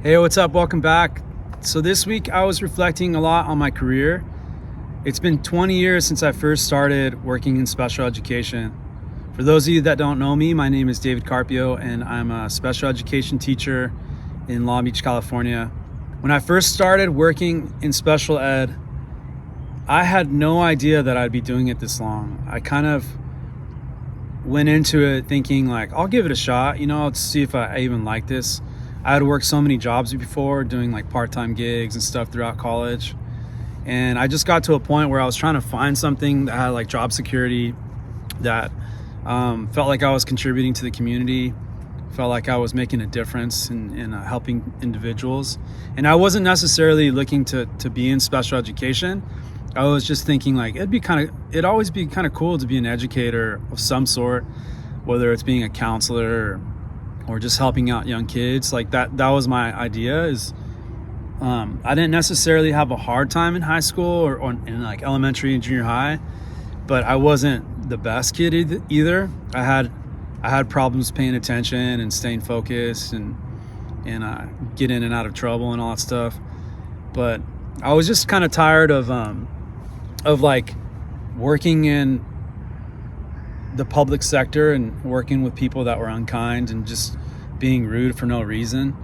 Hey, what's up? Welcome back. So this week I was reflecting a lot on my career. It's been 20 years since I first started working in special education. For those of you that don't know me, my name is David Carpio and I'm a special education teacher in Long Beach, California. When I first started working in special ed, I had no idea that I'd be doing it this long. I kind of went into it thinking like, I'll give it a shot, I'll see if I even like this. I had worked so many jobs before, doing like part-time gigs and stuff throughout college. And I just got to a point where I was trying to find something that had like job security, that felt like I was contributing to the community, felt like I was making a difference in helping individuals. And I wasn't necessarily looking to be in special education. I was just thinking like, it'd always be kind of cool to be an educator of some sort, whether it's being a counselor or just helping out young kids. Like that was my idea. I didn't necessarily have a hard time in high school or in like elementary and junior high, but I wasn't the best kid either. I had problems paying attention and staying focused and get in and out of trouble and all that stuff. But I was just kind of tired of like working in the public sector and working with people that were unkind and just being rude for no reason.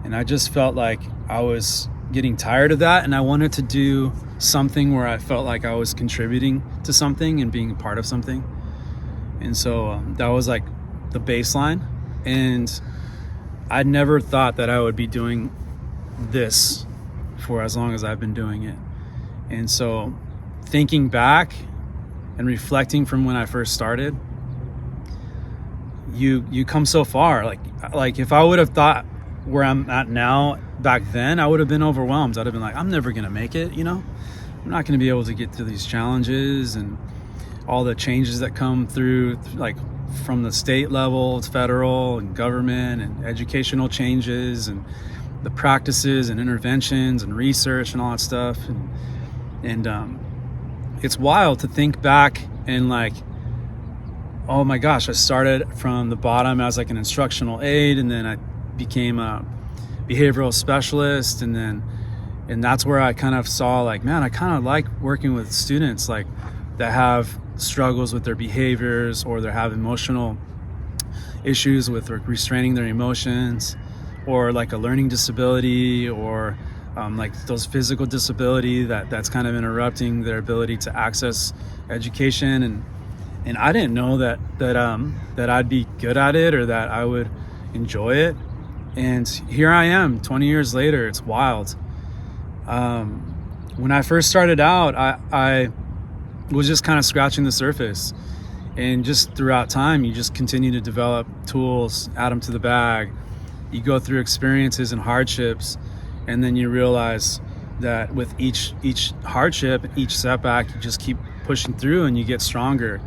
And I just felt like I was getting tired of that, and I wanted to do something where I felt like I was contributing to something and being a part of something. And so that was like the baseline. And I never thought that I would be doing this for as long as I've been doing it. And so thinking back and reflecting from when I first started, you come so far. Like if I would have thought where I'm at now back then, I would have been overwhelmed. I'd have been like, I'm never gonna make it, I'm not gonna be able to get through these challenges and all the changes that come through, like from the state level to federal and government and educational changes and the practices and interventions and research and all that stuff. And it's wild to think back and like, oh my gosh, I started from the bottom as like an instructional aide, and then I became a behavioral specialist, and that's where I kind of saw like, man, I kind of like working with students like that have struggles with their behaviors, or they have emotional issues with restraining their emotions, or like a learning disability, or like those physical disability that's kind of interrupting their ability to access education. And I didn't know that I'd be good at it or that I would enjoy it. And here I am 20 years later. It's wild. When I first started out, I was just kind of scratching the surface, and just throughout time you just continue to develop tools, add them to the bag. You go through experiences and hardships, and then you realize that with each hardship, each setback, you just keep pushing through and you get stronger.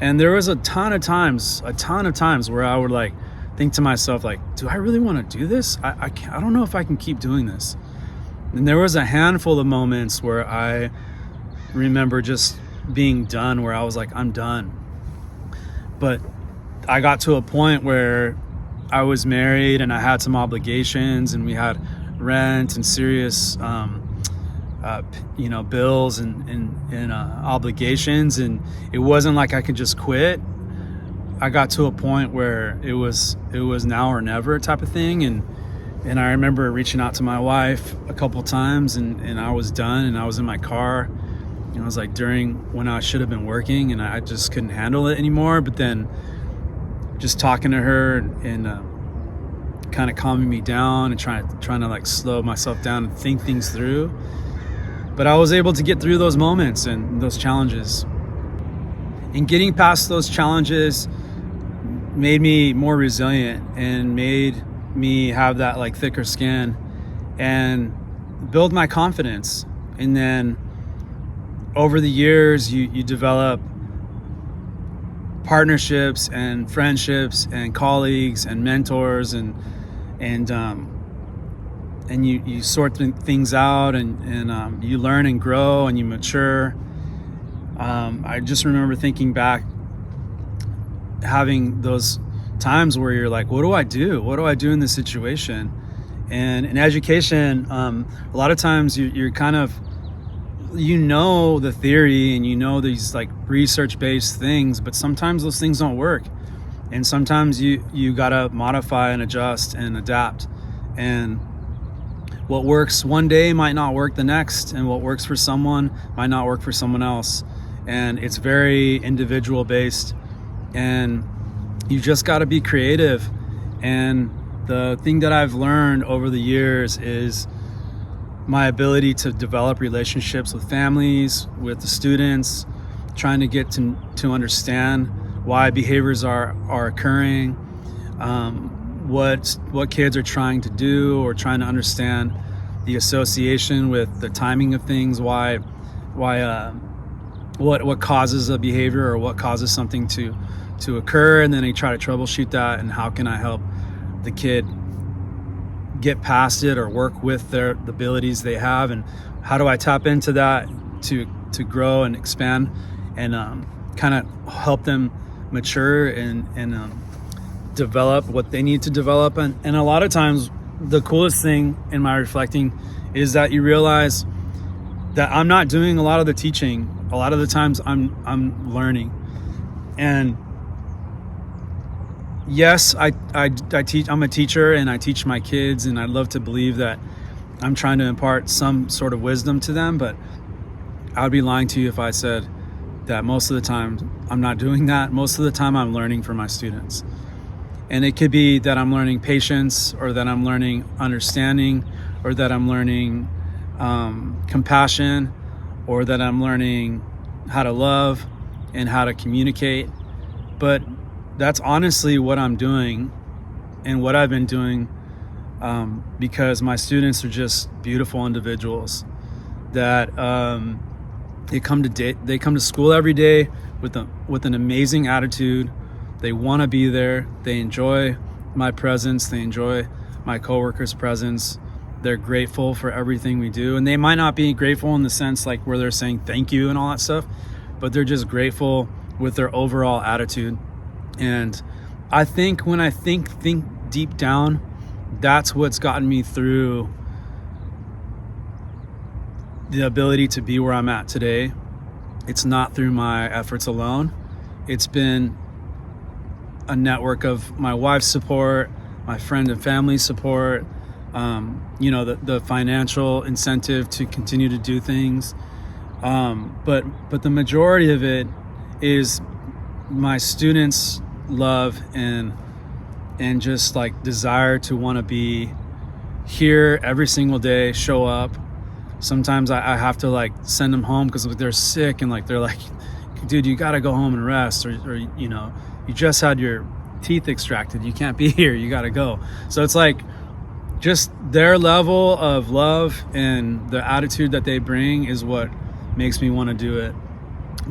And there was a ton of times where I would like think to myself like, do I really want to do this? I don't know if I can keep doing this. And there was a handful of moments where I remember just being done, where I was like, I'm done. But I got to a point where I was married and I had some obligations, and we had rent and serious bills and obligations, and it wasn't like I could just quit. I got to a point where it was now or never type of thing, and I remember reaching out to my wife a couple times, and I was done, and I was in my car, and I was like during when I should have been working, and I just couldn't handle it anymore. But then just talking to her and kind of calming me down and trying to like slow myself down and think things through. But I was able to get through those moments and those challenges. And getting past those challenges made me more resilient and made me have that like thicker skin and build my confidence. And then over the years, you develop partnerships and friendships and colleagues and mentors, and you sort things out, and you learn and grow and you mature. I just remember thinking back, having those times where you're like, what do I do? What do I do in this situation? And in education, a lot of times you're kind of, the theory and these like research-based things, but sometimes those things don't work. And sometimes you gotta modify and adjust and adapt. And what works one day might not work the next, and what works for someone might not work for someone else. And it's very individual based, and you just gotta be creative. And the thing that I've learned over the years is my ability to develop relationships with families, with the students, trying to get to understand why behaviors are occurring, what kids are trying to do, or trying to understand the association with the timing of things, what causes a behavior or what causes something to occur, and then I try to troubleshoot that, and how can I help the kid get past it or work with the abilities they have, and how do I tap into that to grow and expand and kind of help them mature and develop what they need to develop. And a lot of times the coolest thing in my reflecting is that you realize that I'm not doing a lot of the teaching. A lot of the times I'm learning. And yes, I teach. I'm a teacher and I teach my kids, and I love to believe that I'm trying to impart some sort of wisdom to them, but I would be lying to you if I said that most of the time I'm not doing that. Most of the time I'm learning from my students. And it could be that I'm learning patience, or that I'm learning understanding, or that I'm learning compassion, or that I'm learning how to love and how to communicate. But that's honestly what I'm doing and what I've been doing, because my students are just beautiful individuals that they come to school every day with an amazing attitude. They want to be there. They enjoy my presence. They enjoy my coworkers' presence. They're grateful for everything we do. And they might not be grateful in the sense like where they're saying thank you and all that stuff, but they're just grateful with their overall attitude. And I think when I think deep down, that's what's gotten me through the ability to be where I'm at today. It's not through my efforts alone. It's been a network of my wife's support, my friend and family support, the financial incentive to continue to do things. But the majority of it is my students' love and just like desire to want to be here every single day, show up. Sometimes I have to like send them home because they're sick, and like they're like, dude, you got to go home and rest, or you just had your teeth extracted, you can't be here, you got to go. So it's like just their level of love and the attitude that they bring is what makes me want to do it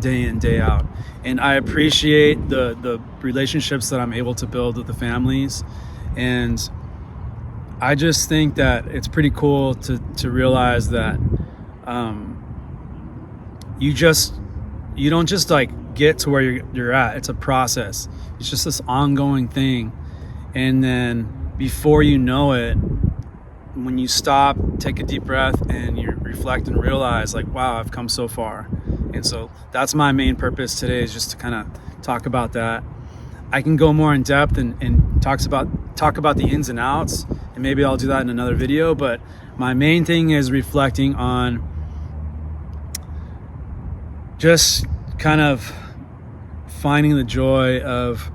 day in, day out. And I appreciate the relationships that I'm able to build with the families. And I just think that it's pretty cool to realize that you don't just like get to where you're at. It's a process. It's just this ongoing thing. And then before you know it, when you stop, take a deep breath, and you reflect and realize like, wow, I've come so far. And so that's my main purpose today, is just to kind of talk about that. I can go more in depth and talk about the ins and outs, and maybe I'll do that in another video. But my main thing is reflecting on just kind of finding the joy of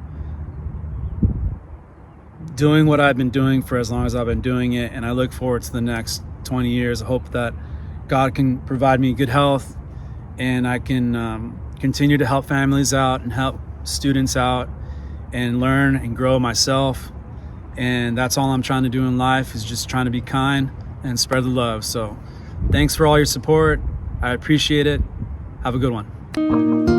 doing what I've been doing for as long as I've been doing it. And I look forward to the next 20 years. I hope that God can provide me good health, and I can continue to help families out and help students out and learn and grow myself. And that's all I'm trying to do in life, is just trying to be kind and spread the love. So thanks for all your support. I appreciate it. Have a good one.